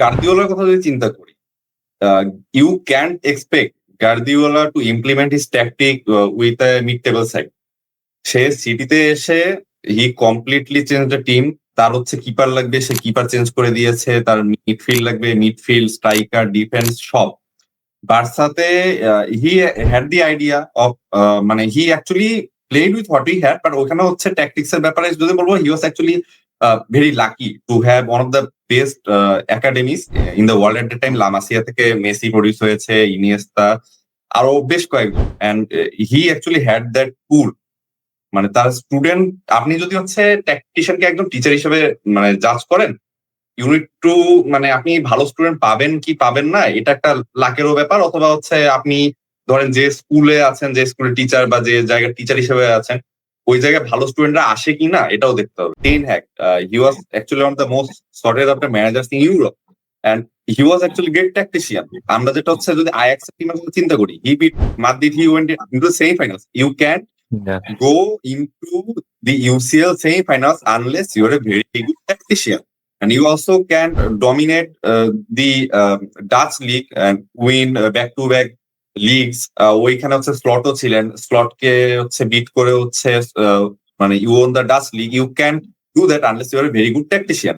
গার্দিওলার কথা যদি চিন্তা করি, you can't expect Guardiola to implement his tactic with a mid-table side. সে সিটিতে এসে হি কমপ্লিটলি চেঞ্জ দ্য টিম। তার হচ্ছে কিপার লাগবে, সে কিপার চেঞ্জ করে দিয়েছে। তার মিডফিল্ড লাগবে, মিডফিল্ড, স্ট্রাইকার, ডিফেন্স সব। বার্সাতে he had the idea of, মানে he actually played with what he had, but ওখানে হচ্ছে ট্যাকটিক্স এর ব্যাপারে যদি বলবো, he was actually very lucky to have one of the best academies in the world at the time. La Masia থেকে Messi produce হয়েছে, Iniesta, আরো বেশ কয়েকজন। And he actually had that pool, মানে তার স্টুডেন্ট। আপনি যদি হচ্ছে ট্যাকটিশিয়ানকে একদম টিচার হিসেবে মানে জাজ করেন, ইউনিট টু, মানে আপনি ভালো স্টুডেন্ট পাবেন কি পাবেন না এটা একটা লাকেরও ব্যাপার, অথবা হচ্ছে আপনি ধরেন যে স্কুলে আছেন, যে স্কুলের টিচার বা যে জায়গার টিচার হিসেবে আছেন, ওই জায়গায় ভালো স্টুডেন্টরা আসে কিনা এটাও দেখতে হবে। Ten Hag, he was actually one of the most sorted after managers in Europe, and he was actually great tactician. আমরা যেটা হচ্ছে যদি আয়াক্স টিমের কথা চিন্তা করি, he beat Madrid, he went into semifinals. You can Yeah. go into the UCL semi-finals unless you're a very good tactician. And you also can dominate the Dutch league and win back-to-back leagues. ওইখানে হচ্ছে স্লটও ছিলেন, স্লটকে হচ্ছে bit করে হচ্ছে মানে you won the Dutch league. You can do that unless you're a very good tactician.